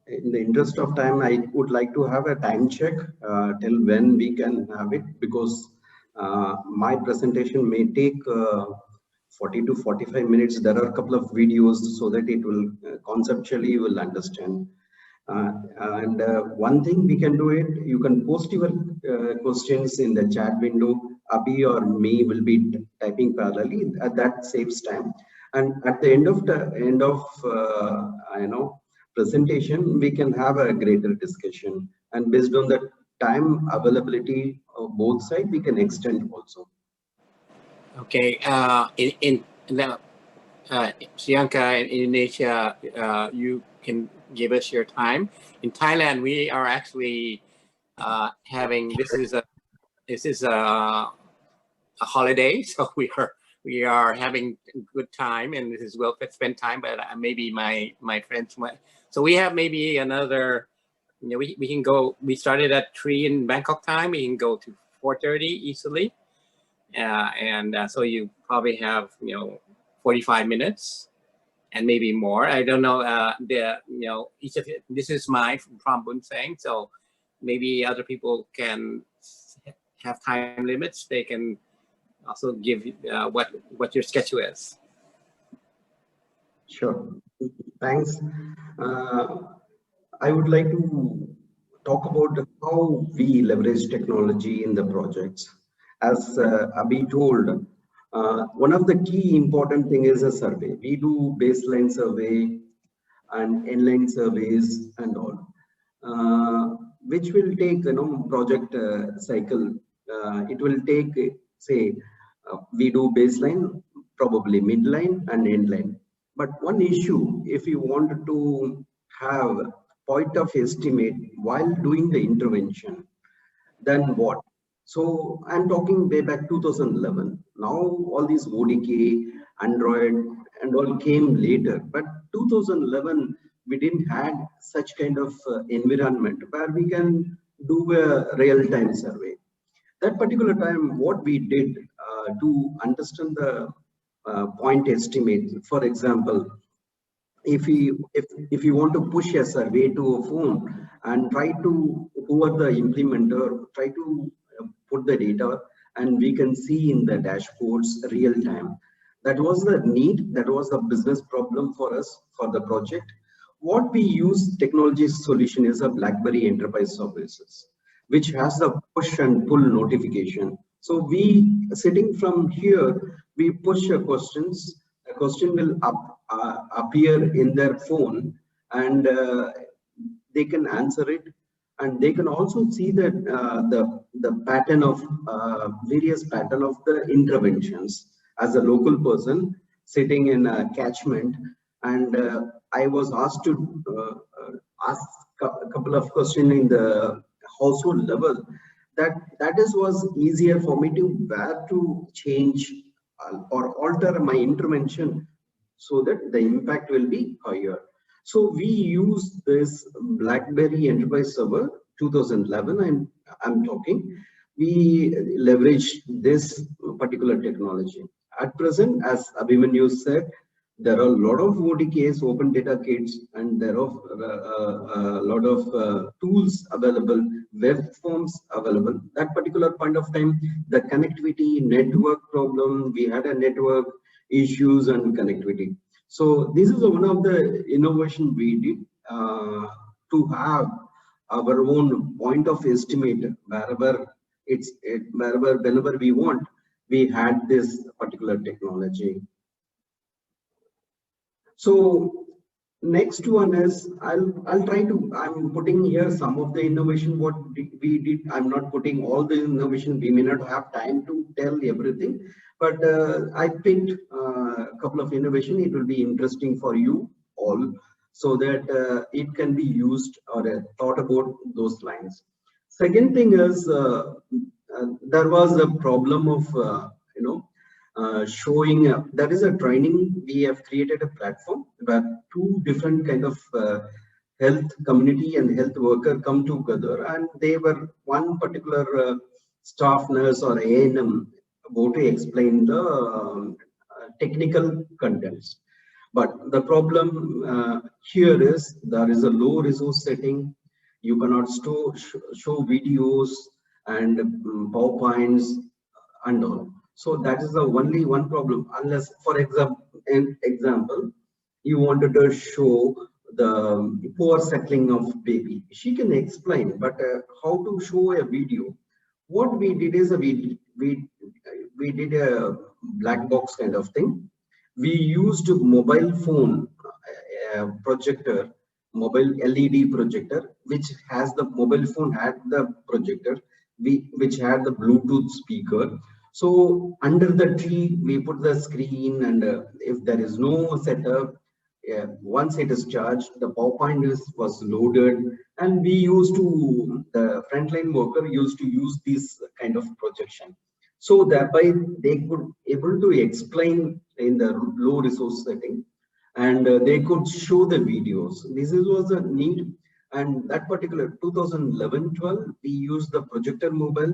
in the interest of time, I would like to have a time check till when we can have it, because my presentation may take 40 to 45 minutes. There are a couple of videos so that it will conceptually you will understand. And one thing we can do it, you can post your questions in the chat window. Abhi or me will be typing parallelly. That saves time. And at the end of presentation, we can have a greater discussion. And based on the time availability of both sides, we can extend also. Okay. In Sri Lanka and Indonesia, you can give us your time. In Thailand, we are actually having this is a holiday, so we are having a good time, and this is well spent time. But maybe my friends might. So we have maybe another. We can go. We started at 3 in Bangkok time. We can go to 4:30 easily, and so you probably have 45 minutes. And maybe more. I don't know. Each of it. This is my from Bun Sang. So maybe other people can have time limits. They can also give what your schedule is. Sure. Thanks. I would like to talk about how we leverage technology in the projects. As Abhi told, one of the key important thing is a survey. We do baseline survey and inline surveys and all, which will take project cycle. It will take say we do baseline, probably midline and endline. But one issue, if you wanted to have point of estimate while doing the intervention, then what? So I'm talking way back 2011. Now all these ODK, Android and all came later. But 2011, we didn't had such kind of environment where we can do a real-time survey. That particular time, what we did to understand the point estimate, for example, if you want to push a survey to a phone and try to, whoever the implementer, try to put the data and we can see in the dashboards real time. That was the need, that was the business problem for us for the project. What we use technology solution is a BlackBerry Enterprise Services, which has the push and pull notification. So we sitting from here, we push a questions, a question will appear in their phone and they can answer it, and they can also see that the pattern of various pattern of the interventions as a local person sitting in a catchment. And I was asked to ask a couple of questions in the household level. That was easier for me to where to change or alter my intervention so that the impact will be higher. So we use this BlackBerry Enterprise Server 2011, and I'm talking, we leverage this particular technology. At present, as Abhimanyu said, there are a lot of ODKs, open data kits, and there are a lot of tools available, web forms available. That particular point of time, the connectivity network problem, we had a network issues and connectivity. So this is one of the innovation we did to have our own point of estimate wherever whenever we want. We had this particular technology. So next one is I'll try to, I'm putting here some of the innovation what we did. I'm not putting all the innovation. We may not have time to tell everything, but I picked a couple of innovation. It will be interesting for you all so that it can be used or thought about those lines. Second thing is there was a problem of showing that is a training. We have created a platform where two different kind of health community and health worker come together, and they were one particular staff nurse or ANM about to explain the technical contents. But the problem here is there is a low resource setting. You cannot show videos and PowerPoints and all. So that is the only one problem. Unless, for example, you wanted to show the poor settling of baby, she can explain. But how to show a video? What we did is we did a black box kind of thing. We used mobile phone projector, mobile LED projector, which has the mobile phone had the projector, which had the Bluetooth speaker. So under the tree, we put the screen, and if there is no setup, once it is charged, the PowerPoint was loaded, and the frontline worker used to use this kind of projection. So thereby they could able to explain in the low resource setting, and they could show the videos. This was a need. And that particular 2011-12, we used the projector mobile,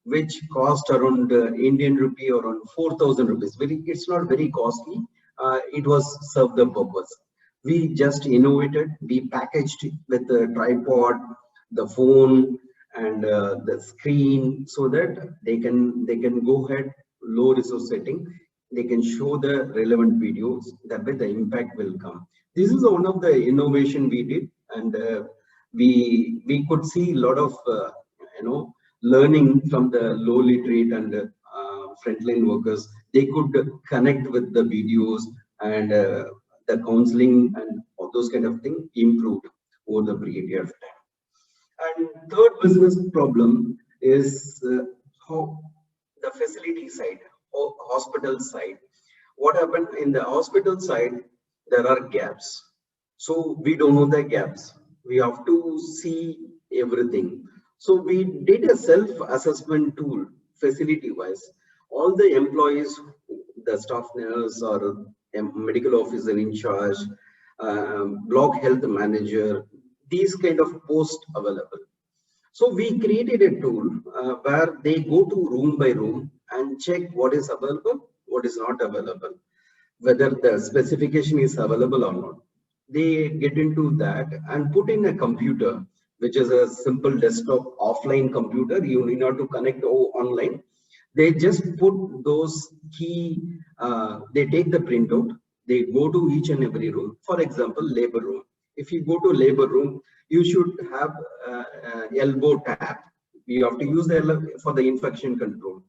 which cost around Indian rupee around 4,000 rupees. It's not very costly. It was served the purpose. We just innovated. We packaged it with the tripod, the phone, and the screen, so that they can go ahead low resource setting. They can show the relevant videos. That way the impact will come. This is one of the innovation we did, and we could see a lot of learning from the low literate and frontline workers. They could connect with the videos, and the counseling and all those kind of things improved over the period of time. And third business problem is how the facility side, or hospital side. What happened in the hospital side? There are gaps. So we don't know the gaps. We have to see everything. So we did a self-assessment tool, facility-wise. All the employees, the staff nurse or a medical officer in charge, block health manager, these kind of posts available. So we created a tool where they go to room by room and check what is available, what is not available, whether the specification is available or not. They get into that and put in a computer, which is a simple desktop offline computer. You need not to connect online. They just put those key, they take the printout, they go to each and every room. For example, labor room. If you go to labor room, you should have elbow tap. You have to use the for the infection control.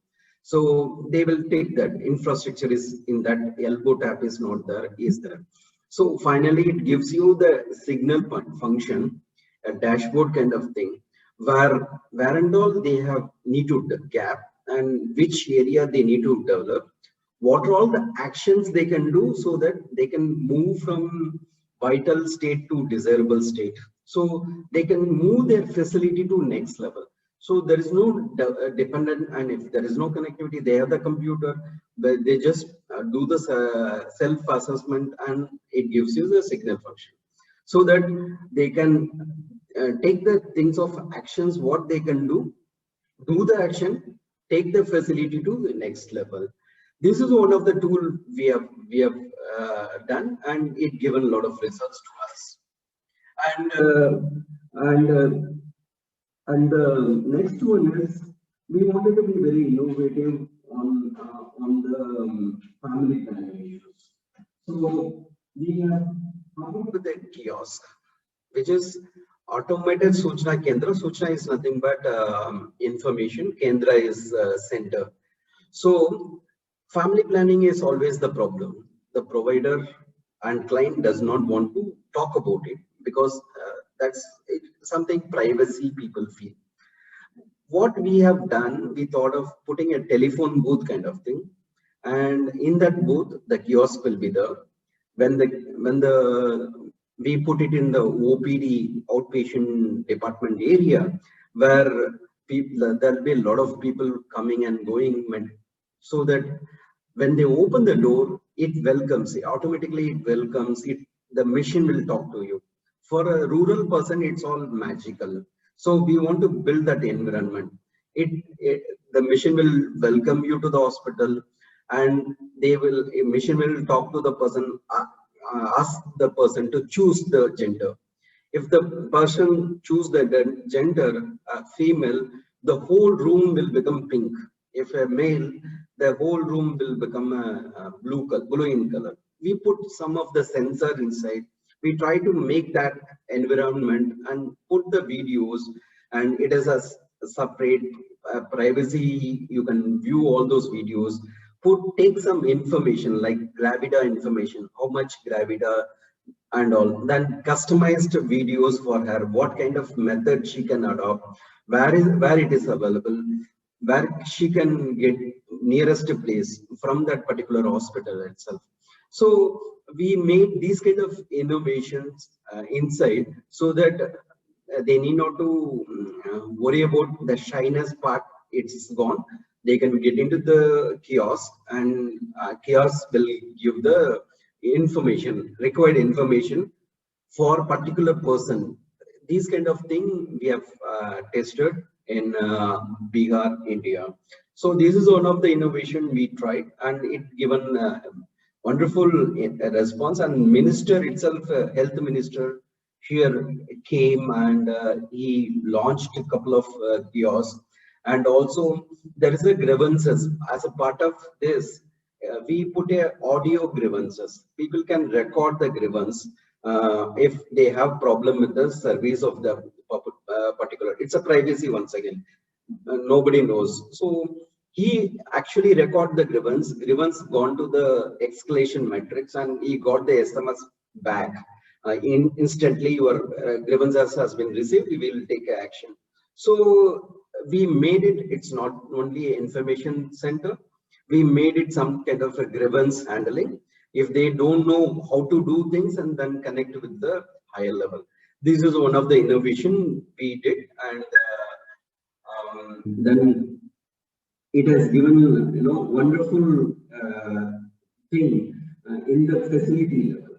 So they will take that. Infrastructure is in that, elbow tap is not there, is there. So finally, it gives you the signal function, a dashboard kind of thing, where and all they have need to gap, and which area they need to develop, what are all the actions they can do so that they can move from vital state to desirable state. So they can move their facility to next level. So there is no dependent, and if there is no connectivity, they have the computer, but they just do the self-assessment, and it gives you the signal function. So that they can take the things of actions, what they can do the action, take the facility to the next level. This is one of the tools we have done, and it given a lot of results to us. And the next one is, we wanted to be very innovative on the family planning issues. So we have come up with a kiosk, which is automated Suchna Kendra. Suchna is nothing but information. Kendra is center. So family planning is always the problem. The provider and client does not want to talk about it, because that's something privacy people feel. What we have done, we thought of putting a telephone booth kind of thing, and in that booth the kiosk will be there. When we put it in the OPD, outpatient department area, where there'll be a lot of people coming and going, so that when they open the door, it welcomes, automatically it welcomes it. The machine will talk to you. For a rural person, it's all magical. So we want to build that environment. The machine will welcome you to the hospital, and a machine will talk to the person ask the person to choose the gender. If the person choose the gender female, the whole room will become pink. If a male, the whole room will become a blue in color. We put some of the sensor inside. We try to make that environment and put the videos, and it is a separate privacy. You can view all those videos. Take some information like gravida information, how much gravida and all, then customized videos for her, what kind of method she can adopt, where it is available, where she can get nearest place from that particular hospital itself. So we made these kind of innovations inside, so that they need not to worry about the shyness part. It's gone. They can get into the kiosk, and kiosk will give the required information for particular person. These kind of thing we have tested in Bihar, India. So this is one of the innovation we tried, and it given wonderful response. And minister itself, health minister here came, and he launched a couple of kiosks. And also there is a grievances as a part of this. We put a audio grievances. People can record the grievance if they have problem with the service of the particular. It's a privacy once again. Nobody knows. So he actually record the grievance gone to the escalation matrix, and he got the SMS back. Instantly your grievance has been received, we will take action. So we made it, it's not only an information center, we made it some kind of a grievance handling. If they don't know how to do things, and then connect with the higher level. This is one of the innovation we did, and then it has given wonderful thing in the facility level.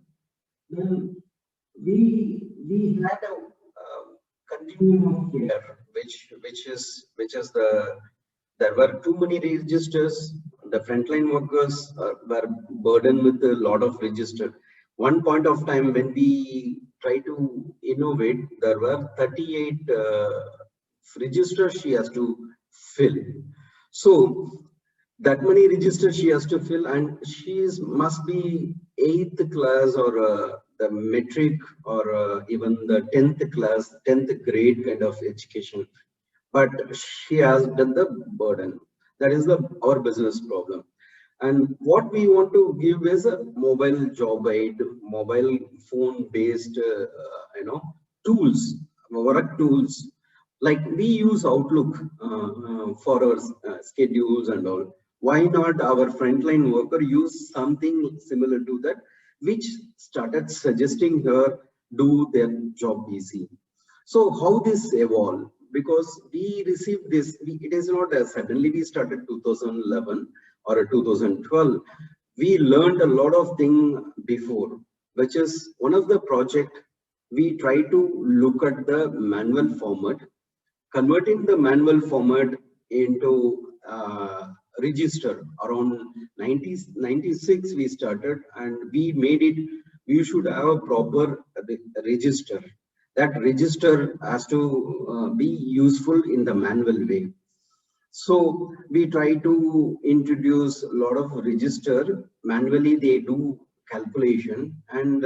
Then we had a continuum of care, which is there were too many registers. The frontline workers were burdened with a lot of registers. One point of time when we try to innovate, there were 38 registers she has to fill. So that many registers she has to fill, and she must be 8th class or the metric, or even the 10th class, 10th grade kind of education. But she has done the burden. That is our business problem. And what we want to give is a mobile job aid, mobile phone based tools, work tools. Like we use Outlook for our schedules and all. Why not our frontline worker use something similar to that, which started suggesting her do their job easy. So how this evolved? Because we received this, it is not as suddenly we started 2011 or 2012. We learned a lot of things before, which is one of the project we try to look at the manual format, converting the manual format into register. Around 96 we started, and we made it, we should have a proper register. That register has to be useful in the manual way. So we try to introduce a lot of register. Manually they do calculation, and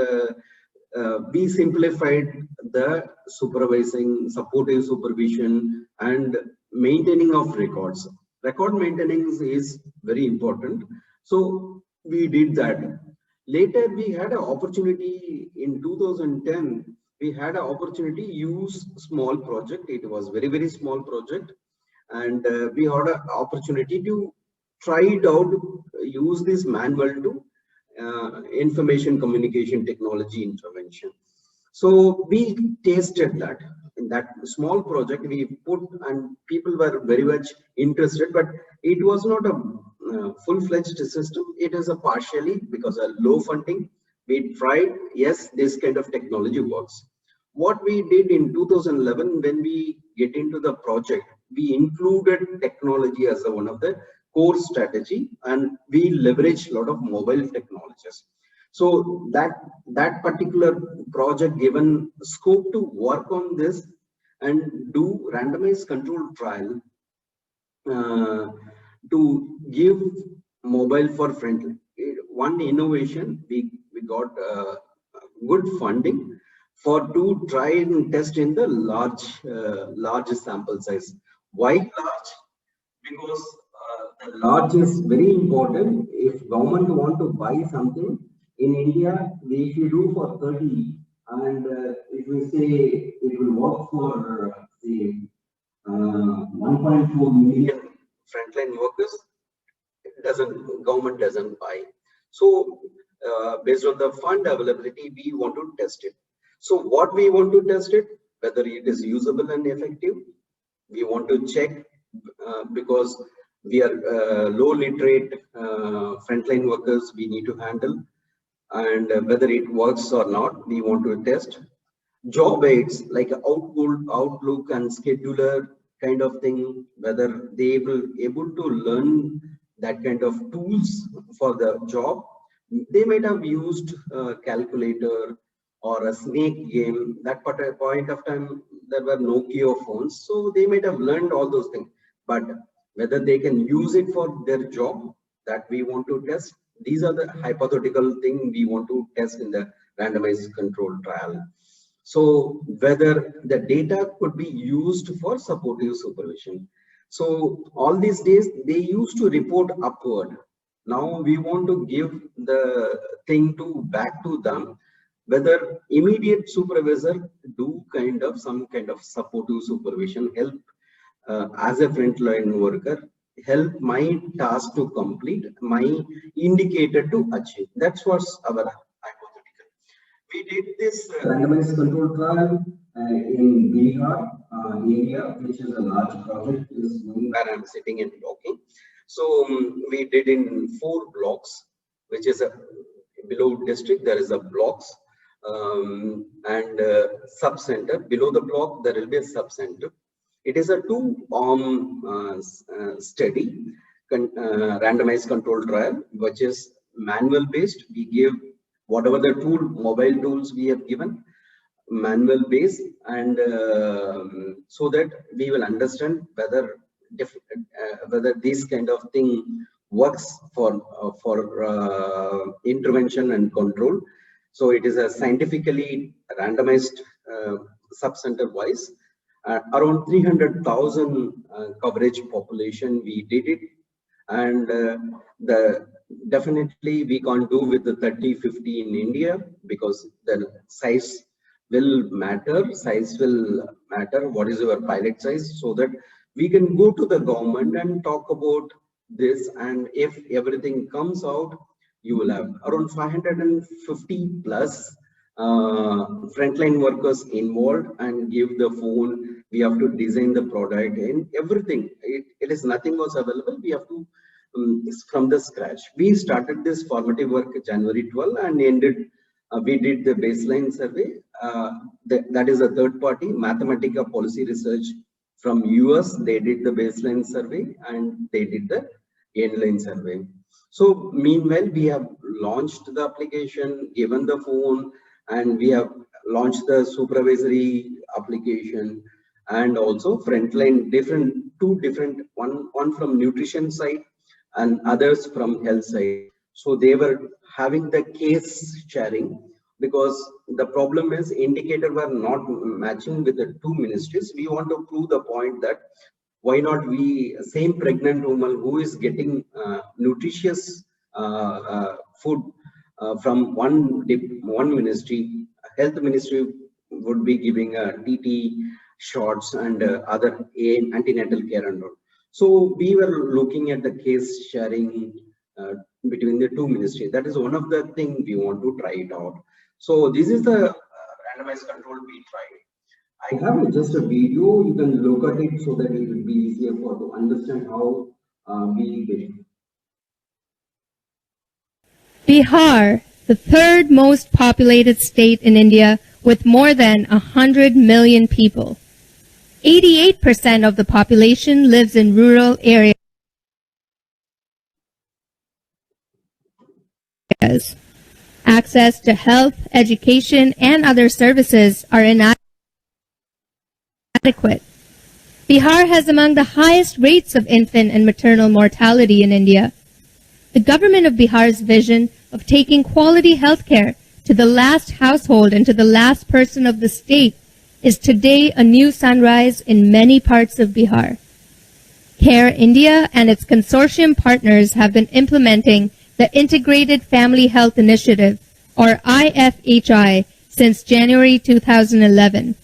we simplified the supportive supervision and maintaining of records. Record maintenance is very important. So we did that. Later we had an opportunity in 2010. We had an opportunity to use small project. It was very, very small project. And we had an opportunity to try it out, use this manual to information communication technology intervention. So we tasted that. In that small project we put, and people were very much interested, but it was not a full-fledged system. It is a partially, because of low funding. We tried, yes, this kind of technology works. What we did in 2011, when we get into the project, we included technology as one of the core strategy, and we leveraged a lot of mobile technologies. So that particular project given scope to work on this and do randomized control trial to give mobile for friendly. One innovation, we got good funding for to try and test in the large sample size. Why large? Because the large is very important. If government want to buy something in India, if you do for 30, and if we say it will work for say 1.4 million frontline workers, government doesn't buy. So based on the fund availability, we want to test it. So what we want to test it, whether it is usable and effective, we want to check because we are low literate frontline workers we need to handle, and whether it works or not, we want to test. Job aids like Outlook and scheduler kind of thing, whether they will able to learn that kind of tools for the job. They might have used a calculator or a snake game. That point of time there were Nokia phones, so they might have learned all those things. But whether they can use it for their job, that we want to test. These are the hypothetical thing we want to test in the randomized control trial. So whether the data could be used for supportive supervision. So all these days they used to report upward. Now we want to give the thing to back to them, whether immediate supervisor do some kind of supportive supervision, help as a frontline worker, help my task to complete, my indicator to achieve. That's what's our hypothetical. We did this randomized control trial in Bihar, India, which is a large project, is where I'm sitting and talking. So we did in 4 blocks, which is a below district. There is a blocks and sub-center. Below the block, there will be a sub-center. It is a 2-arm study, randomized control trial, which is manual based. We give whatever the mobile tools we have given, manual based, and so that we will understand whether this kind of thing works for intervention and control. So it is a scientifically randomized sub-center wise. Around 300,000 coverage population we did it, and definitely we can't do with the 30-50 in India because the size will matter. What is your pilot size, so that we can go to the government and talk about this, and if everything comes out, you will have around 550 plus frontline workers involved and give the phone. We have to design the product and everything. It is nothing was available. We have to from the scratch. We started this formative work January 12 and ended. We did the baseline survey. That is a third party, Mathematica Policy Research from US. They did the baseline survey and they did the endline survey. So meanwhile, we have launched the application, given the phone, and we have launched the supervisory application, and also frontline two different, one from nutrition side and others from health side. So they were having the case sharing, because the problem is indicator were not matching with the 2 ministries. We want to prove the point that why not we, same pregnant woman who is getting nutritious food from one ministry, health ministry would be giving TT shots and other antenatal care and all. So we were looking at the case sharing between the 2 ministries. That is one of the things we want to try it out. So this is the randomized control we tried. I have just a video. You can look at it so that it will be easier to understand how we did it. Bihar, the 3rd most populated state in India with more than 100 million people. 88% of the population lives in rural areas. Access access to health, education, and other services are inadequate. Bihar has among the highest rates of infant and maternal mortality in India. The government of Bihar's vision of taking quality health care to the last household and to the last person of the state is today a new sunrise in many parts of Bihar. CARE India and its consortium partners have been implementing the Integrated Family Health Initiative, or IFHI, since January 2011.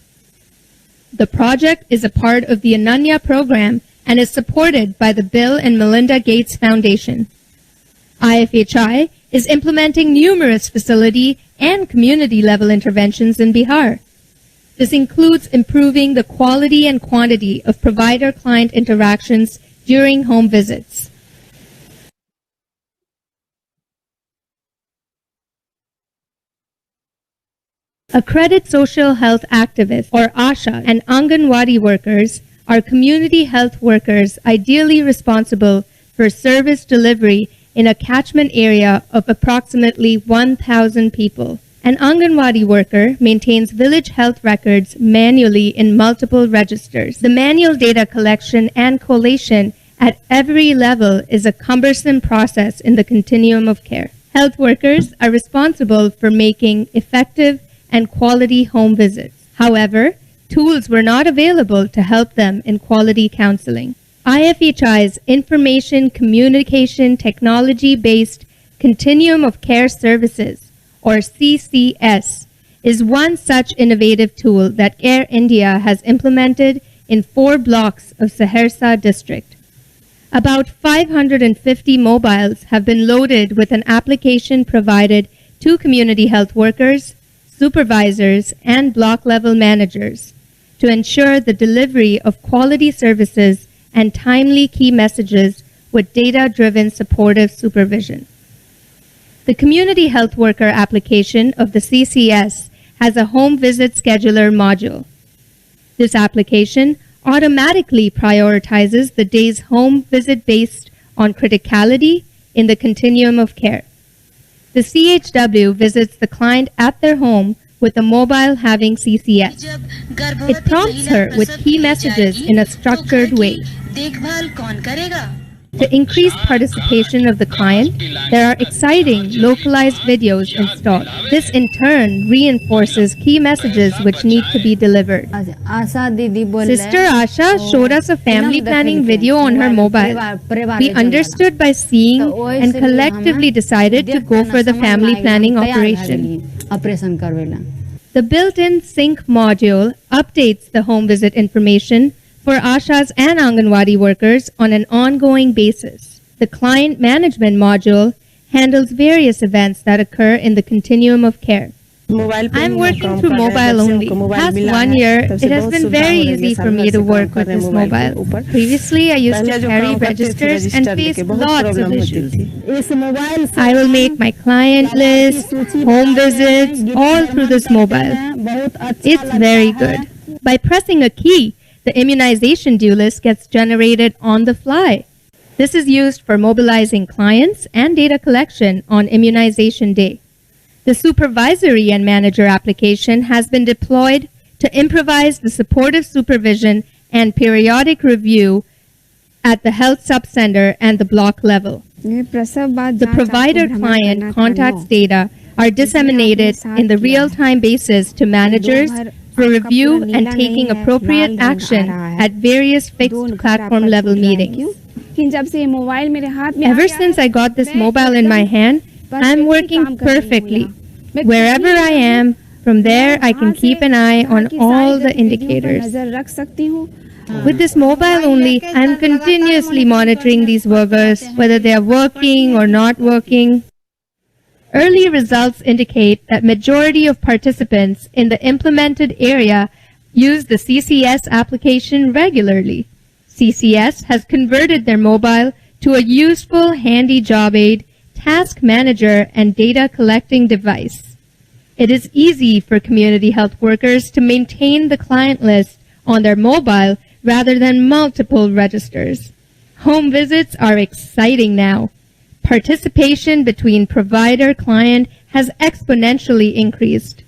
The project is a part of the Ananya program and is supported by the Bill and Melinda Gates Foundation. IFHI is implementing numerous facility and community-level interventions in Bihar. This includes improving the quality and quantity of provider-client interactions during home visits. Accredited social health activists, or ASHA, and Anganwadi workers are community health workers ideally responsible for service delivery in a catchment area of approximately 1,000 people. An Anganwadi worker maintains village health records manually in multiple registers. The manual data collection and collation at every level is a cumbersome process in the continuum of care. Health workers are responsible for making effective and quality home visits. However, tools were not available to help them in quality counseling. IFHI's Information Communication Technology-based Continuum of Care Services, or CCS, is one such innovative tool that CARE India has implemented in 4 blocks of Saharsa district. About 550 mobiles have been loaded with an application provided to community health workers, supervisors, and block-level managers to ensure the delivery of quality services and timely key messages with data-driven supportive supervision. The Community Health Worker application of the CCS has a home visit scheduler module. This application automatically prioritizes the day's home visit based on criticality in the continuum of care. The CHW visits the client at their home with a mobile having CCS. It prompts her with key messages in a structured way. To increase participation of the client, there are exciting localized videos installed. This in turn reinforces key messages which need to be delivered. Sister Asha showed us a family planning video on her mobile. We understood by seeing and collectively decided to go for the family planning operation. The built-in sync module updates the home visit information for Ashas and Anganwadi workers on an ongoing basis. The client management module handles various events that occur in the continuum of care. I'm working through mobile only. Past 1 year, it has been very easy for me to work with this mobile. Previously, I used to carry registers and face lots of issues. I will make my client list, home visits, all through this mobile. It's very good. By pressing a key, the immunization due list gets generated on the fly. This is used for mobilizing clients and data collection on immunization day. The supervisory and manager application has been deployed to improvise the supportive supervision and periodic review at the health subcenter and the block level. The provider-client contacts data are disseminated in the real-time basis to managers for review and taking appropriate action at various fixed platform level meetings. Ever since I got this mobile in my hand, I'm working perfectly. Wherever I am, from there I can keep an eye on all the indicators. With this mobile only, I'm continuously monitoring these workers, whether they are working or not working. Early results indicate that majority of participants in the implemented area use the CCS application regularly. CCS has converted their mobile to a useful handy job aid, task manager, and data collecting device. It is easy for community health workers to maintain the client list on their mobile rather than multiple registers. Home visits are exciting now. Participation between provider-client has exponentially increased.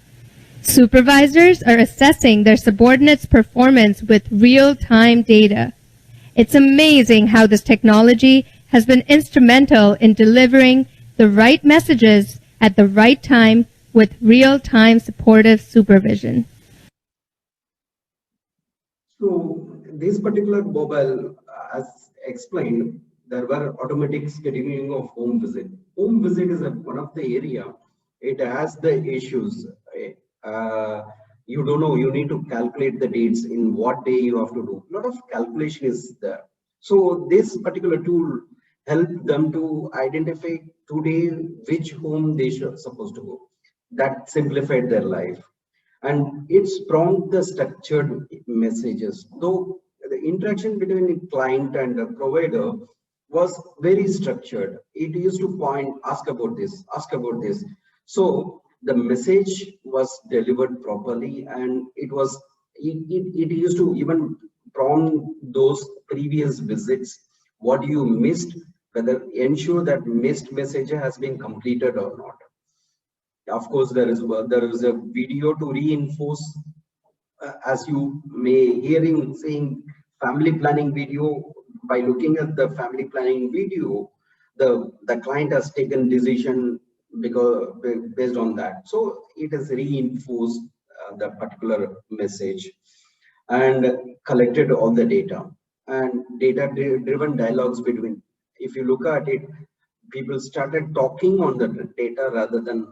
Supervisors are assessing their subordinates' performance with real-time data. It's amazing how this technology has been instrumental in delivering the right messages at the right time with real-time supportive supervision. So this particular mobile, as explained, there were automatic scheduling of home visit. Home visit is one of the area. It has the issues. You don't know. You need to calculate the dates in what day you have to do. A lot of calculation is there. So this particular tool helped them to identify today which home they should supposed to go. That simplified their life. And it's prompt the structured messages, though the interaction between the client and the provider was very structured. It used to point, ask about this, ask about this. So the message was delivered properly, and it used to even prompt those previous visits, what you missed, whether ensure that missed message has been completed or not. Of course, there is a video to reinforce, as you may hearing saying family planning video. By looking at the family planning video, the client has taken decision because based on that. So it has reinforced the particular message and collected all the data and data driven dialogues between. If you look at it, people started talking on the data rather than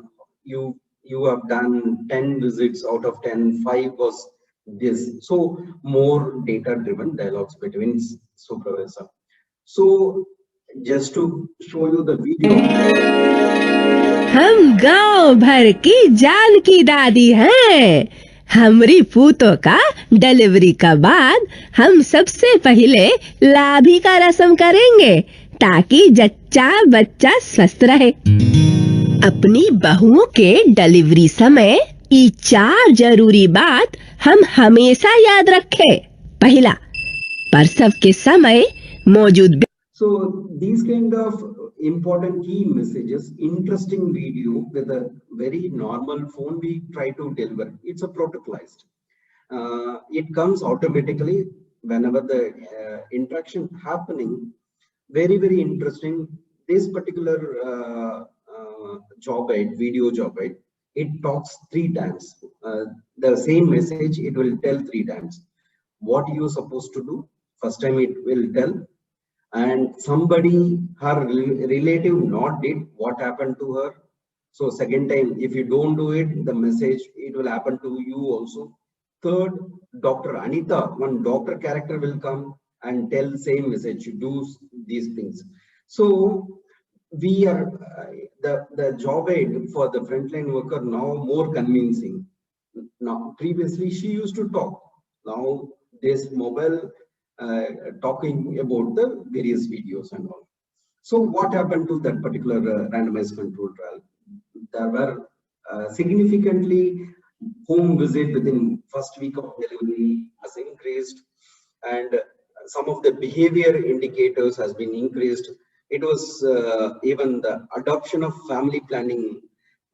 you have done 10 visits out of 10, 5 was this. So more data driven dialogues between supervisor. So just to show you the video. हम गांव भर की जानकी दादी हैं। हमरी पूतों का delivery का बाद हम सबसे पहले लाभी का रस्म करेंगे ताकि जच्चा बच्चा स्वस्थ रहे। अपनी बहुओं के डिलीवरी समय ये 4 जरूरी बात हम हमेशा याद रखें। पहला, प्रसव के समय मौजूद। So these kind of important key messages, interesting video with a very normal phone we try to deliver. It's a protocolized. It comes automatically whenever the interaction happening. Very, very interesting. This particular job aid, video job aid, it talks 3 times. The same message, it will tell 3 times. What you're supposed to do, first time it will tell, and somebody, her relative not did, what happened to her. So second time, if you don't do it, the message, it will happen to you also. Third, Dr. Anita, one doctor character will come and tell same message, you do these things. So we are the job aid for the frontline worker now more convincing. Now previously she used to talk. Now this mobile talking about the various videos and all. So what happened to that particular randomized control trial? There were significantly home visit within first week of delivery has increased, and some of the behavior indicators has been increased. It was even the adoption of family planning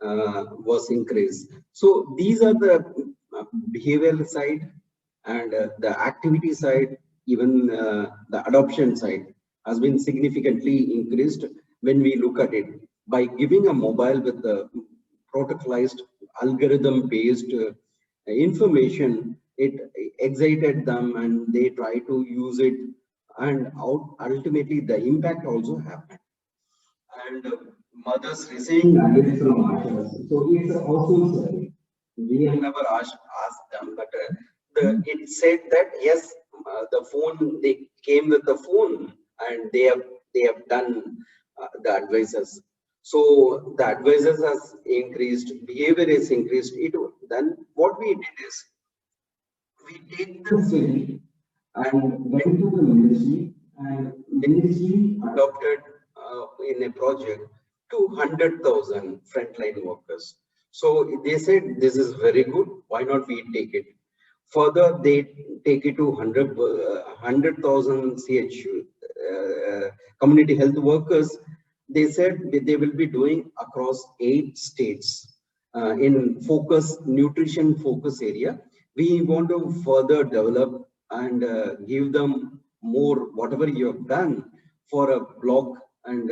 was increased. So these are the behavioral side and the activity side, even the adoption side has been significantly increased when we look at it. By giving a mobile with the protocolized algorithm based information, it excited them and they try to use it, and ultimately the impact also happened. And mothers receiving additional markers. So it's also we have never asked them, but it said that yes, the phone, they came with the phone and they have done the advisors. So the advisors has increased, behavior is increased. Then what we did is we take the city and went to the ministry, and ministry adopted in a project 200,000 frontline workers. So they said this is very good, why not we take it further? They take it to 100,000 CHU community health workers. they said they will be doing across 8 states in nutrition focus area. We want to further develop and give them more whatever you have done for a block and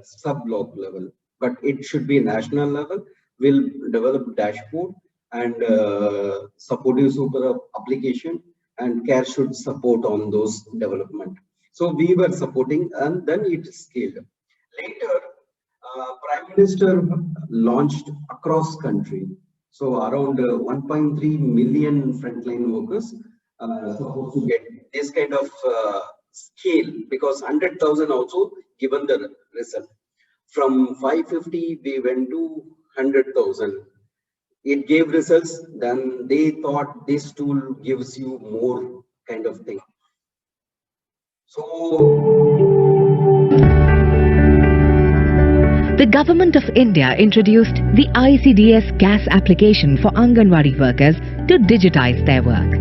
sub-block level, but it should be national level. We'll develop dashboard and supportive super application, and CARE should support on those development. So we were supporting, and then it scaled. Later, Prime Minister launched across country. So around 1.3 million frontline workers supposed to get this kind of scale, because 100,000 also given the result. From 550 we went to 100,000. It gave results. Then they thought this tool gives you more kind of thing. The Government of India introduced the ICDS CAS application for Anganwadi workers to digitize their work.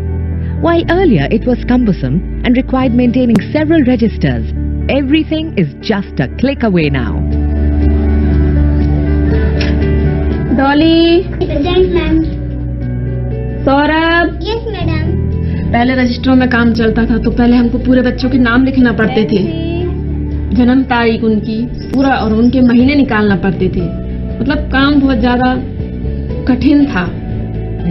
While earlier it was cumbersome and required maintaining several registers, everything is just a click away now. Dolly. Present, ma'am. Saurabh. Yes, madam. पहले रजिस्टरों में काम चलता था तो पहले हमको पूरे बच्चों के नाम लिखना पड़ते थे, जन्म तारीख उनकी पूरा और उनके महीने निकालना पड़ते थे. मतलब काम बहुत ज्यादा कठिन था.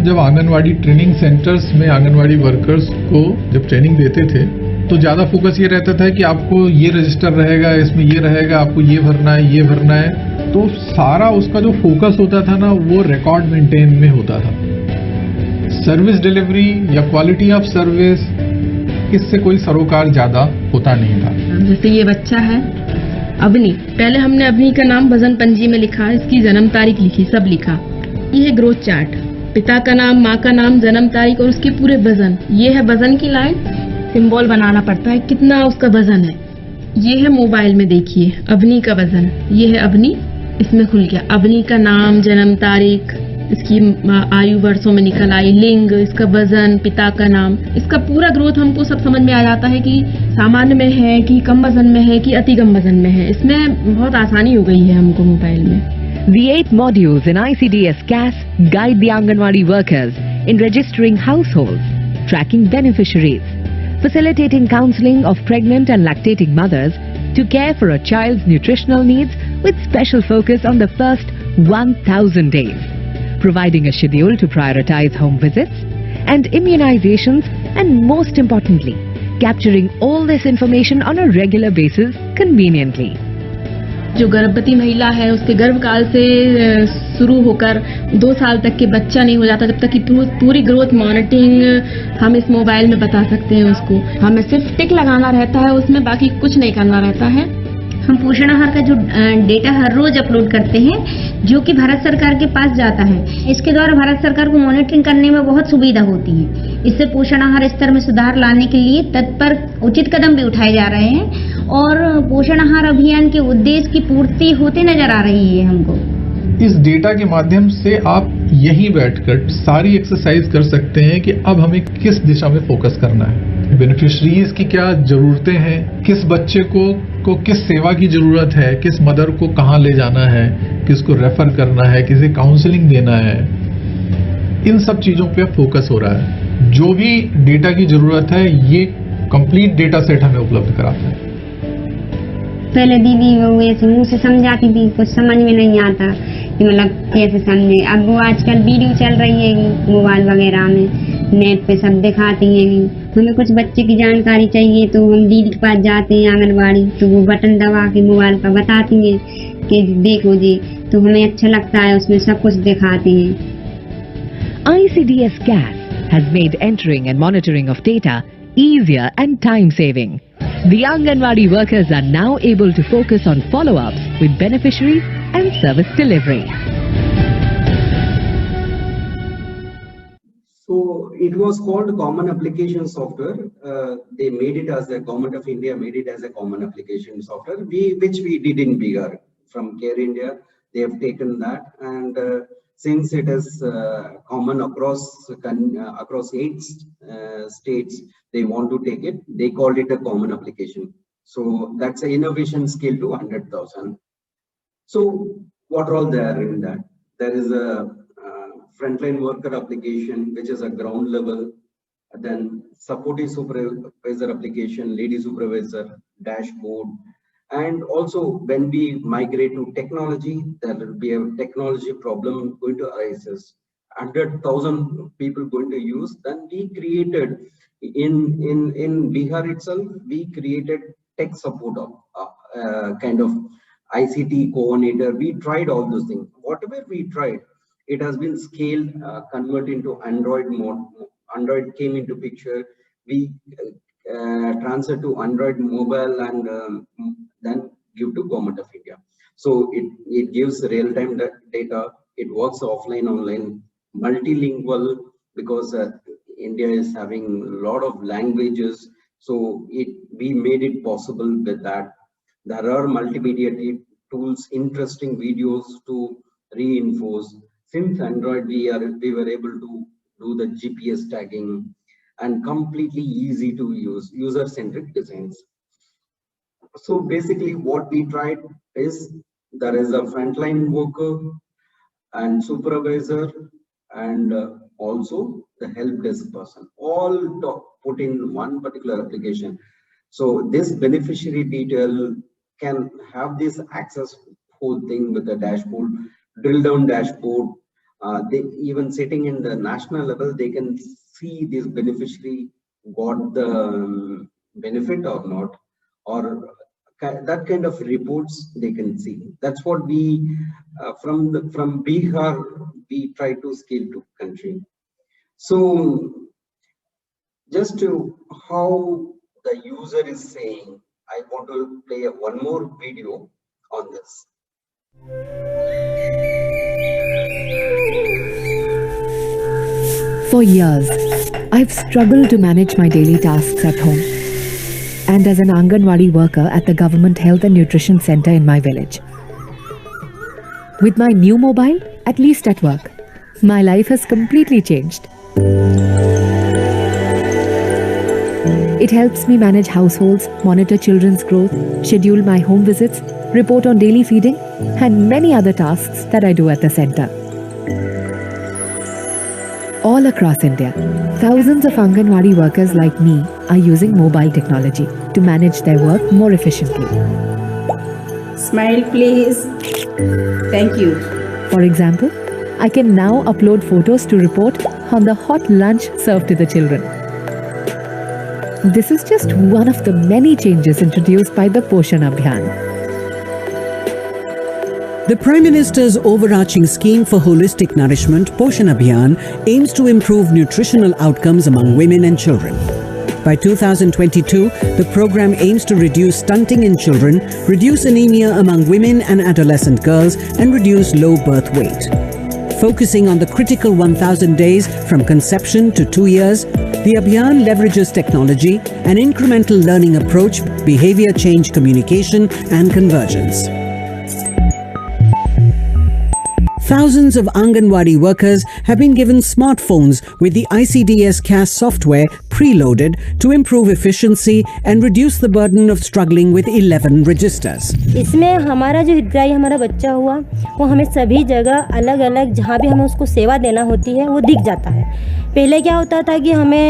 जब आंगनवाड़ी ट्रेनिंग सेंटर्स में आंगनवाड़ी वर्कर्स को जब ट्रेनिंग देते थे तो ज्यादा फोकस ये रहता था कि आपको ये रजिस्टर रहेगा, इसमें ये रहेगा, आपको ये भरना है, ये भरना है. तो सारा उसका जो फोकस होता था ना, वो रिकॉर्ड मेंटेन में होता था. सर्विस डिलीवरी या क्वालिटी ऑफ सर्विस, इससे कोई सरोकार ज्यादा होता नहीं था. जैसे ये बच्चा है अवनी, पहले हमने अवनी का नाम वजन पंजी में लिखा, इसकी जन्म तारीख लिखी, सब लिखा. ये है ग्रोथ चार्ट, पिता का नाम, माँ का नाम, जन्म तारीख और उसके पूरे वजन. ये है वजन की लाइन, सिंबल बनाना पड़ता है कितना उसका वजन है. ये है मोबाइल में, देखिए अवनी का वजन, ये है अवनी, इसमें खुल गया. अवनी का नाम, जन्म तारीख, इसकी आयु वर्षों में निकल आई, लिंग, इसका वजन, पिता का नाम, इसका पूरा ग्रोथ हमको सब समझ में आ जाता है कि सामान्य में है कि कम वजन में है कि अति कम वजन में है. इसमें बहुत आसानी हो गई है हमको मोबाइल में. The 8 modules in ICDS CAS guide the Anganwadi workers in registering households, tracking beneficiaries, facilitating counseling of pregnant and lactating mothers to care for a child's nutritional needs with special focus on the first 1,000 days, providing a schedule to prioritize home visits and immunizations, and most importantly, capturing all this information on a regular basis conveniently. जो गर्भवती महिला है उसके गर्भकाल से शुरू होकर 2 साल तक के बच्चा नहीं हो जाता, जब तक कि पूरी ग्रोथ मॉनिटरिंग हम इस मोबाइल में बता सकते हैं उसको. हमें सिर्फ टिक लगाना रहता है उसमें, बाकी कुछ नहीं करना रहता है. हम पोषण आहार का जो डेटा हर रोज अपलोड करते हैं, जो कि भारत सरकार के पास जाता है. इसके द्वारा भारत सरकार को मॉनिटरिंग करने में बहुत सुविधा होती है. इससे पोषण आहार स्तर में सुधार लाने के लिए तत्पर उचित कदम भी उठाए जा रहे हैं और पोषण आहार अभियान के उद्देश्य की पूर्ति होते नजर आ रही है हमको. इस डेटा के माध्यम से आप यहीं बैठकर सारी एक्सरसाइज कर सकते हैं कि अब हमें किस दिशा में फोकस करना है, बेनिफिशरीज की क्या जरूरतें हैं, किस बच्चे को किस सेवा की जरूरत है, किस मदर को कहाँ ले जाना है, किसको रेफर करना है, किसे काउंसलिंग देना है. इन सब चीजों पे फोकस हो रहा है. जो भी डेटा की जरूरत है ये कंप्लीट डेटा सेट हमें उपलब्ध कराता है. पहले दीदी वो ऐसे मुंह से समझाती थी, कुछ समझ में नहीं आता कि मतलब कैसे समझे. अब वो आजकल वीडियो चल रही है मोबाइल वगैरह में, नेट पे सब दिखाती हैं. हमें कुछ बच्चे की जानकारी चाहिए तो हम दीदी के पास जाते हैं आंगनबाड़ी, तो वो बटन दबा के मोबाइल पर बताती हैं कि देखो जी, तो हमें अच्छा लगता है, उसमें सब कुछ दिखाती हैं. ICDS CAS has made entering and monitoring of data easier and time saving. The Anganwadi workers are now able to focus on follow-ups with beneficiaries and service delivery. So it was called Common Application Software. They made it as the Government of India made it as a common application software, which we did in Bihar from CARE India. They have taken that, and since it is common across 8 states, they want to take it. They called it a common application. So that's an innovation scale to 100,000. So what are all there in that? There is a frontline worker application, which is a ground level, then supportive supervisor application, lady supervisor, dashboard. And also when we migrate to technology, there will be a technology problem going to arise. 100,000 people going to use. Then we created in Bihar itself, we created tech support kind of ICT coordinator. We tried all those things. Whatever we tried, it has been scaled, converted into Android mode. Android came into picture. We transferred to Android mobile and then give to Government of India. So it gives real-time data. It works offline, online, multilingual, because India is having a lot of languages. So we made it possible with that. There are multimedia tools, interesting videos to reinforce. Since Android, we were able to do the GPS tagging and completely easy to use, user-centric designs. So basically what we tried is there is a frontline worker and supervisor and also the help desk person, all put in one particular application. So this beneficiary detail can have this access whole thing with the dashboard, drill down dashboard. They even sitting in the national level, they can see this beneficiary got the benefit or not, or that kind of reports they can see. That's what we from Bihar we try to scale to country. So just to how the user is saying, I want to play one more video on this. For years, I've struggled to manage my daily tasks at home and as an Anganwadi worker at the Government Health and Nutrition Center in my village. With my new mobile, at least at work, my life has completely changed. It helps me manage households, monitor children's growth, schedule my home visits, report on daily feeding, and many other tasks that I do at the center. All across India, thousands of Anganwadi workers like me are using mobile technology to manage their work more efficiently. Smile, please. Thank you. For example, I can now upload photos to report on the hot lunch served to the children. This is just one of the many changes introduced by the Poshan Abhiyan. The Prime Minister's overarching scheme for holistic nourishment, Poshan Abhiyan, aims to improve nutritional outcomes among women and children. By 2022, the program aims to reduce stunting in children, reduce anemia among women and adolescent girls, and reduce low birth weight. Focusing on the critical 1,000 days from conception to 2 years, the Abhiyan leverages technology, an incremental learning approach, behavior change communication, and convergence. Thousands of Anganwadi workers have been given smartphones with the ICDS CAS software preloaded to improve efficiency and reduce the burden of struggling with 11 registers. इसमें हमारा जो हितग्राही हमारा बच्चा हुआ वो हमें सभी जगह अलग अलग जहाँ भी हमें उसको सेवा देना होती है वो दिख जाता है। पहले क्या होता था कि हमें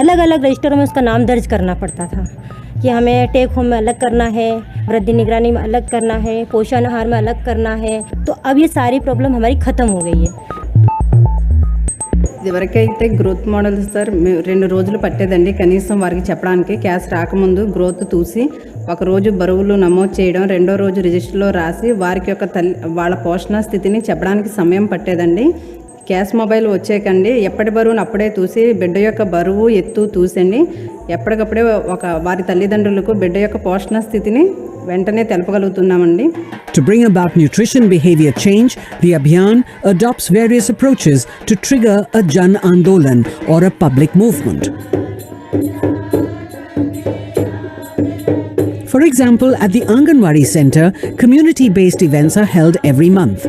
अलग अलग रजिस्टरों में उसका नाम दर्ज करना पड़ता था कि हमें टेक होम में अलग करना है, वृद्धि निगरानी में अलग करना है, पोषण आहार में अलग करना है। तो अब ये सारी प्रॉब्लम हमारी ख़त्म हो गई है। ఎవరికైతే గ్రోత్ మోడల్స్ సార్ 2 రోజులు పట్టేదండి కనీసం వారికి చెప్పడానికి క్యాష్ రాకముందు గ్రోత్ చూసి ఒక రోజు బరువులు నమోదు చేయడం, రెండో రోజు రిజిస్టర్లో రాసి వారికి యొక్క వాళ్ళ పోషణ స్థితిని చెప్పడానికి సమయం పట్టేదండి. క్యాష్ మొబైల్ వచ్చేకండి ఎప్పటి బరువును అప్పుడే చూసి బిడ్డ యొక్క బరువు ఎత్తు చూసండి ఎప్పటికప్పుడే వారి తల్లిదండ్రులకు బిడ్డ యొక్క పోషణ స్థితిని వెంటనే తెలపగలుగుతున్నామండి. To bring about nutrition behavior change, the Abhiyan adopts various approaches to trigger a Jan Andolan or a public movement. For example, at the Anganwadi Center, community-based events are held every month.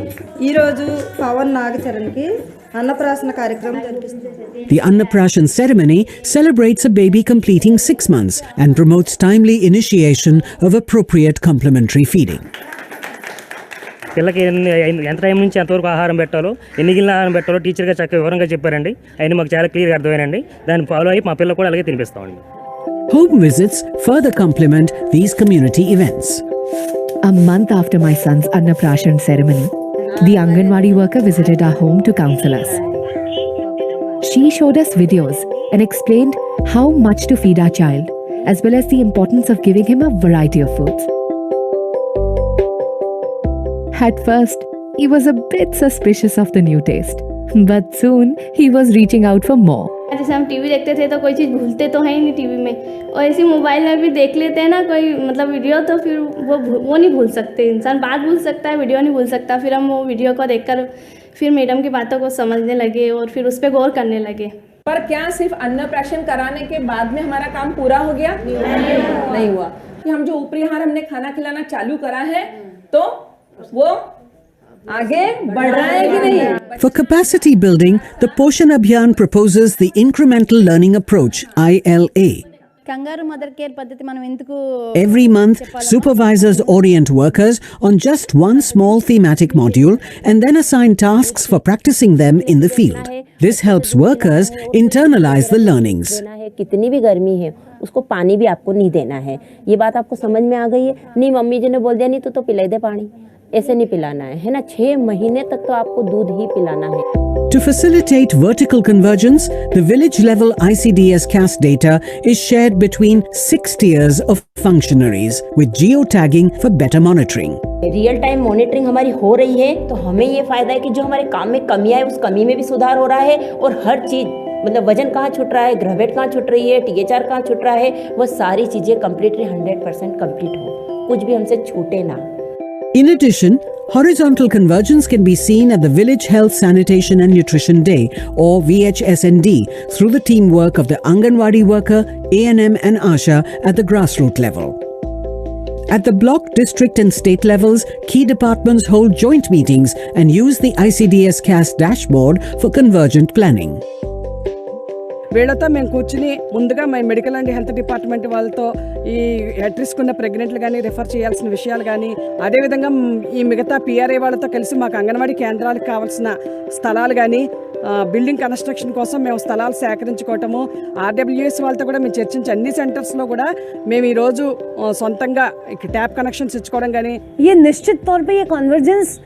ఈ రోజు పవన్ నాగచరణ్కి అన్నప్రాసన కార్యక్రమం జరిపిస్తుంది. The Annaprashan ceremony celebrates a baby completing 6 months and promotes timely initiation of appropriate complementary feeding. పిల్లకి ఎంత time నుంచి ఎంతవరకు ఆహారం పెట్టాలో, ఎన్ని గిన్నెల ఆహారం పెట్టాలో టీచర్గా చక్కగా వివరంగా చెప్పారండి. అవన్నీ మాకు చాలా క్లియర్గా అర్థమైనండి. దాన్ని ఫాలో అయ్యి మా పిల్లలు కూడా అలాగే తినిపిస్తామండి. Home visits further complement these community events. A month after my son's Annaprashan ceremony, the Anganwadi worker visited our home to counsel us. She showed us videos and explained how much to feed our child, as well as the importance of giving him a variety of foods. At first, he was a bit suspicious of the new taste, but soon he was reaching out for more. जैसे हम TV देखते थे तो कोई चीज़ भूलते तो है ही नहीं टीवी में, और ऐसे मोबाइल में भी देख लेते हैं ना कोई मतलब वीडियो, तो फिर वो नहीं भूल सकते. इंसान बात भूल सकता है, वीडियो नहीं भूल सकता. फिर हम वो वीडियो को देखकर फिर मैडम की बातों को समझने लगे और फिर उस पर गौर करने लगे. पर क्या सिर्फ अन्नप्राशन कराने के बाद में हमारा काम पूरा हो गया? नहीं हुआ. कि हम जो ऊपरी आहार हमने खाना खिलाना चालू करा है तो वो आगे बढ़ रहा है कि नहीं? For capacity building, the Poshan Abhiyan proposes the incremental learning approach, ILA. కంగారు మదర్ కేర్ పద్ధతి మనం ఎందుకు Every month, supervisors orient workers on just one small thematic module and then assign tasks for practicing them in the field. This helps workers internalize the learnings. कितनी भी गर्मी है उसको पानी भी आपको नहीं देना है. ये बात आपको समझ में आ गई है? नहीं मम्मी जी ने बोल दिया नहीं तो पिला दे पानी, ऐसे नहीं पिलाना है ना. 6 महीने तक तो आपको दूध ही पिलाना है. To facilitate vertical convergence, the village-level ICDS caste data is shared between 6 tiers of functionaries with geotagging for better monitoring. Real time monitoring हमारी हो रही है तो हमें ये फायदा है कि जो हमारे काम में कमियां है उस कमी में भी सुधार हो रहा है, और हर चीज मतलब वजन कहाँ छूट रहा है, ग्रेविटी कहाँ छूट रही है, THR कहाँ छूट रहा है, वो सारी चीजें कम्प्लीटली 100% कंप्लीट हो, कुछ भी हमसे छूटे ना. In addition, horizontal convergence can be seen at the Village Health Sanitation and Nutrition Day, or VHSND, through the teamwork of the Anganwadi worker, ANM and ASHA at the grassroots level. At the block, district and state levels, key departments hold joint meetings and use the ICDS caste dashboard for convergent planning. వీళ్ళతో మేము కూర్చుని ముందుగా మేము medical and health department వాళ్ళతో ఈ head risk ఉన్న ప్రెగ్నెంట్లు కానీ refer చేయాల్సిన విషయాలు కానీ, అదేవిధంగా ఈ మిగతా PRA వాళ్ళతో కలిసి మాకు అంగన్వాడీ కేంద్రాలకు కావాల్సిన స్థలాలు కానీ, బిల్డింగ్ కన్స్ట్రక్షన్ కోసం మేము స్థలాలు సేకరించుకోవటము, RWS వాళ్ళతో కూడా మేము చర్చించి అన్ని సెంటర్స్లో కూడా మేము ఈరోజు సొంతంగా ట్యాప్ కనెక్షన్స్ ఇచ్చుకోవడం కానీ. ये निश्चित तौर पे ये कन्वर्जेंस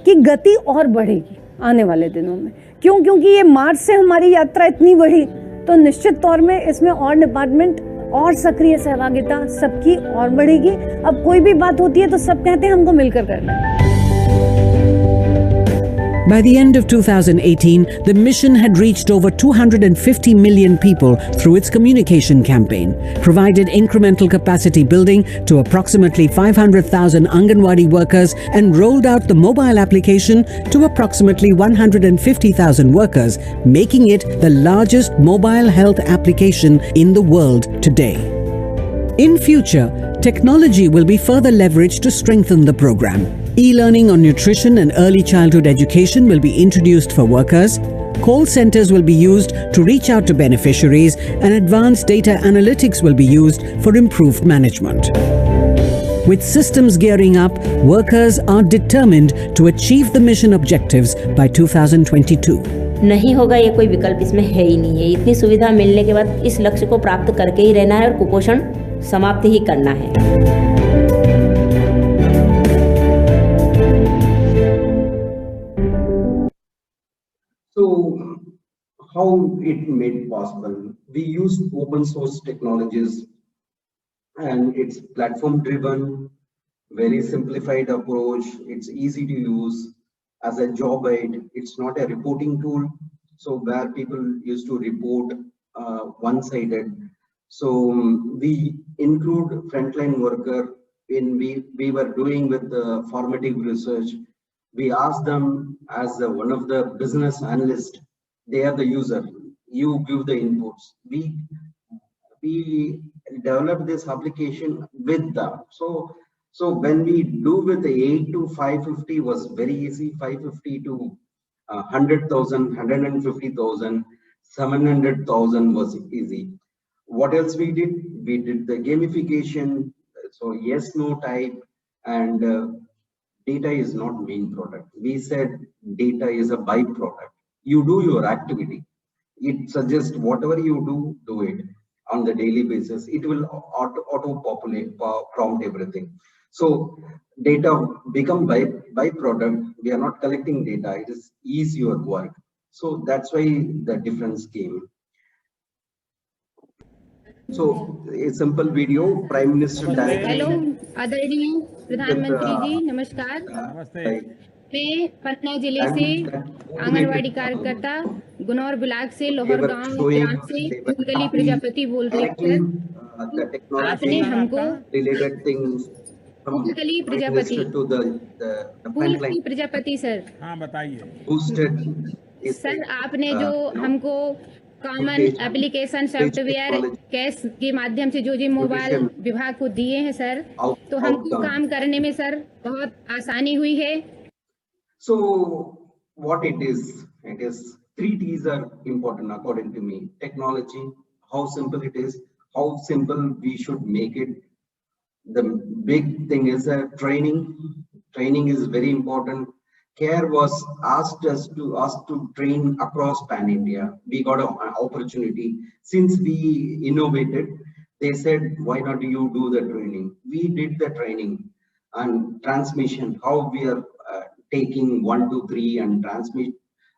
की गति और बढ़ेगी आने वाले दिनों में. क्यों? क्योंकि ये मार्च से हमारी यात्रा इतनी बढ़ी तो निश्चित तौर में इसमें और डिपार्टमेंट और सक्रिय सहभागिता सबकी और बढ़ेगी. अब कोई भी बात होती है तो सब कहते हैं हमको मिलकर करना है. By the end of 2018, the mission had reached over 250 million people through its communication campaign, provided incremental capacity building to approximately 500,000 Anganwadi workers, and rolled out the mobile application to approximately 150,000 workers, making it the largest mobile health application in the world today. In future, technology will be further leveraged to strengthen the program. E-learning on nutrition and early childhood education will be introduced for workers. Call centers will be used to reach out to beneficiaries, and advanced data analytics will be used for improved management. With systems gearing up, workers are determined to achieve the mission objectives by 2022. नहीं होगा ये कोई विकल्प इसमें है ही नहीं है. इतनी सुविधा मिलने के बाद इस लक्ष्य को प्राप्त करके ही रहना है और कुपोषण समाप्त ही करना है. So how it made possible? We used open source technologies, and it's platform driven, very simplified approach. It's easy to use as a job aid. It's not a reporting tool. So where people used to report one-sided. So we include frontline worker in we were doing with the formative research. We asked them as one of the business analysts, they are the user, you give the inputs. We developed this application with them. So when we do with the 8 to 550 was very easy, 550 to 100,000, 150,000, 700,000 was easy. What else we did? We did the gamification, so yes, no type, and data is not main product. We said data is a byproduct. You do your activity. It suggests whatever you do it on the daily basis. It will auto-populate, prompt everything. So data become byproduct. We are not collecting data. It is your work. So that's why the difference came. So a simple video, Prime Minister. Hello आदरणीय प्रधानमंत्री जी, नमस्कार। मैं पटना जिले से आंगनवाड़ी कार्यकर्ता Gunaur block से लोहर गांव ग्राम से फूलकली प्रजापति बोल रही हूँ। आपने हमको फूलकली प्रजापति सर, हाँ बताइए सर, आपने जो हमको कॉमन एप्लीकेशन सॉफ्टवेयर कैश के माध्यम से जो मोबाइल विभाग को दिए हैं सर, तो हमको काम करने में सर बहुत आसानी हुई है। So what it is 3 T's are important according to me. Technology, how simple it is, how simple we should make it. The big thing is training. Training is very important. CARE was asked to train across Pan India. We got an opportunity. Since we innovated, they said, why not you do the training? We did the training and transmission, how we are taking 1, 2, 3 and transmit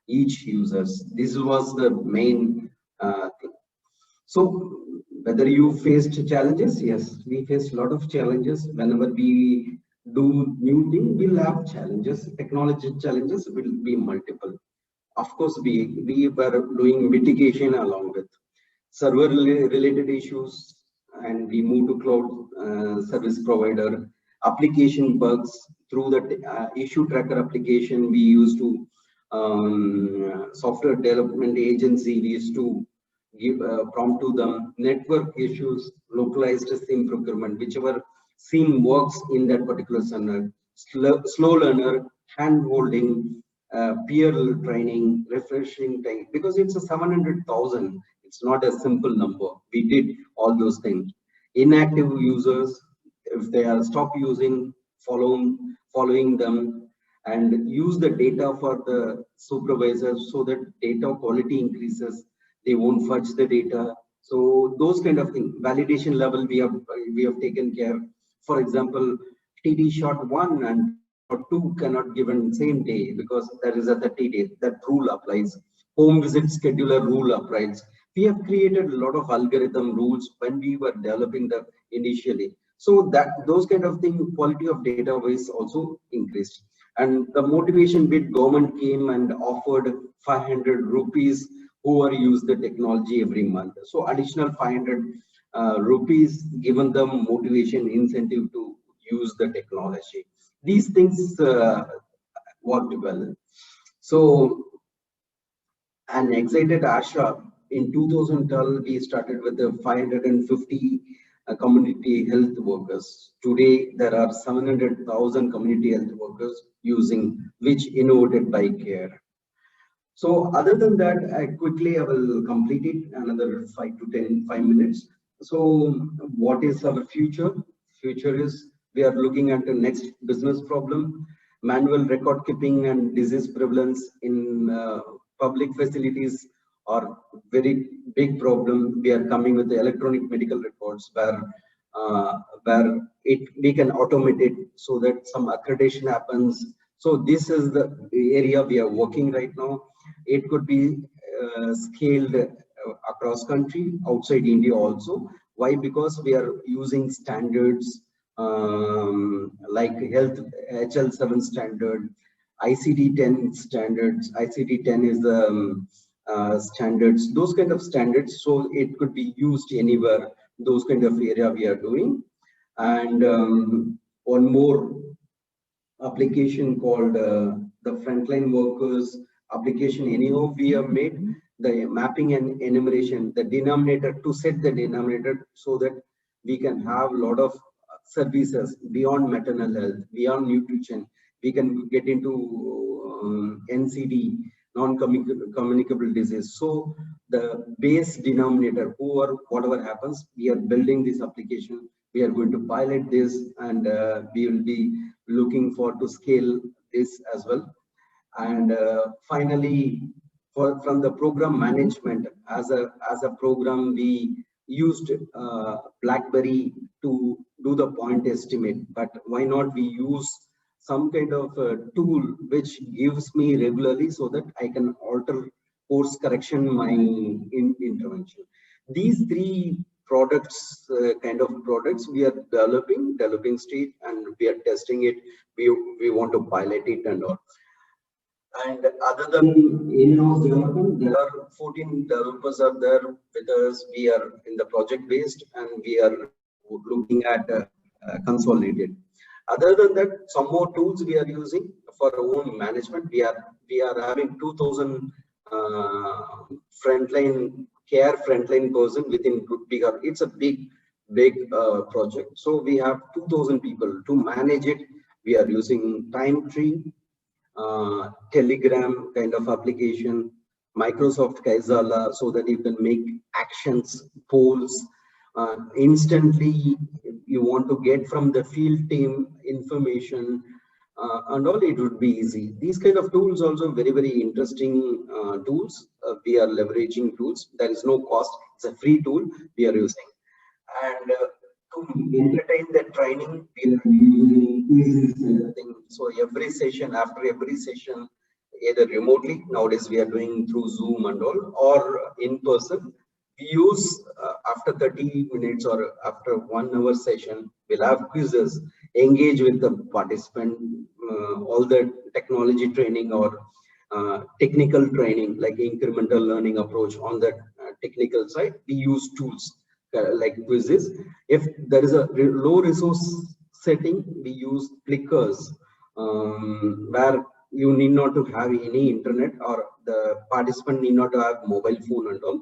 each users. This was the main thing. So whether you faced challenges, yes, we faced a lot of challenges. Whenever we do new thing, we'll have challenges. Technology challenges will be multiple. Of course, we were doing mitigation along with server related issues, and we moved to cloud service provider. Application bugs through the issue tracker application, we used to software development agency, we used to give prompt to them. Network issues, localized SIM procurement, whichever SIM works in that particular center. Slow learner, hand holding, peer training, refreshing time, because it's a 700,000. It's not a simple number. We did all those things. Inactive users, if they are stop using, following them, and use the data for the supervisors so that data quality increases. They won't fudge the data. So those kind of things. Validation level we have taken care. For example, TD shot 1 and shot 2 cannot given same day because there is a 30 days. That rule applies. Home visit scheduler rule applies. We have created a lot of algorithm rules when we were developing the initially. So that those kind of things, quality of data was also increased. And the motivation bit, government came and offered 500 rupees whoever use the technology every month. So additional 500 rupees given them motivation incentive to use the technology. These things worked well. So an excited Asha in 2012 we started with the 550 community health workers. Today there are 700,000 community health workers using, which innovated by CARE. So other than that, I will complete it another 5 minutes. So what is our future? Future is we are looking at the next business problem. Manual record keeping and disease prevalence in public facilities are very big problem. We are coming with the electronic medical records where we can automate it so that some accreditation happens. So this is the area we are working right now. It could be scaled across country, outside India also. Why? Because we are using standards like health HL7 standard, ICD-10 standards. ICD-10 is the standards, those kind of standards. So it could be used anywhere. Those kind of area we are doing. And one more application called the frontline workers application. Anyhow, we have made the mapping and enumeration, the denominator, to set the denominator so that we can have a lot of services beyond maternal health, beyond nutrition. We can get into NCD, non-communicable disease. So the base denominator, whatever happens, we are building this application We are going to pilot this, and we will be looking for to scale this as well. And finally, from the program management, as a program, we used BlackBerry to do the point estimate, but why not we use some kind of tool which gives me regularly so that I can alter course correction my intervention. These three products, kind of products, we are developing stage, and we are testing it. We want to pilot it and all. And other than in-house development, there are 14 developers are there with us. We are in the project based, and we are looking at consolidated. Other than that, some more tools we are using for our own management. We are having 2,000 frontline person within Bihar. It's a big project. So we have 2,000 people to manage it. We are using TimeTree, Telegram kind of application, Microsoft Kaizala, so that you can make actions, polls instantly. You want to get from the field team information and all, it would be easy. These kind of tools also very interesting tools. We are leveraging tools. There is no cost. It's a free tool we are using. And to entertain the training, we are using quizzes and everything. So after every session, either remotely, nowadays we are doing through Zoom and all, or in person, we use after 30 minutes or after 1 hour session, we'll have quizzes, engage with the participant, all the technology training or technical training, like incremental learning approach on the technical side. We use tools like quizzes. If there is a low resource setting, we use clickers, where you need not to have any internet, or the participant need not to have mobile phone and all.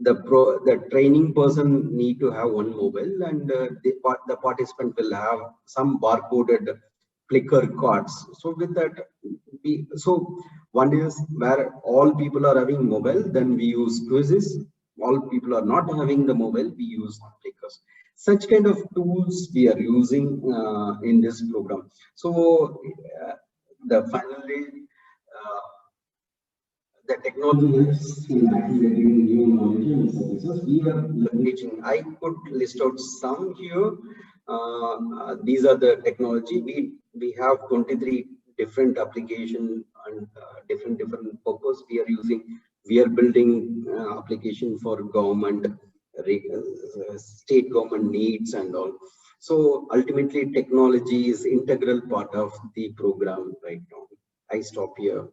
The training person need to have one mobile, and the participant will have some barcoded clicker cards. So with that, one is where all people are having mobile, then we use quizzes. All people are not having the mobile, we use clickers. Such kind of tools we are using in this program. So finally, the technology is in activating new knowledge and services. We are leveraging. I could list out some here. These are the technology. We have 23 different application and different purpose we are using. We are building application for government, state government needs and all. So ultimately, technology is integral part of the program right now. I stop here.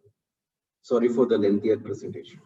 Sorry for the lengthier presentation.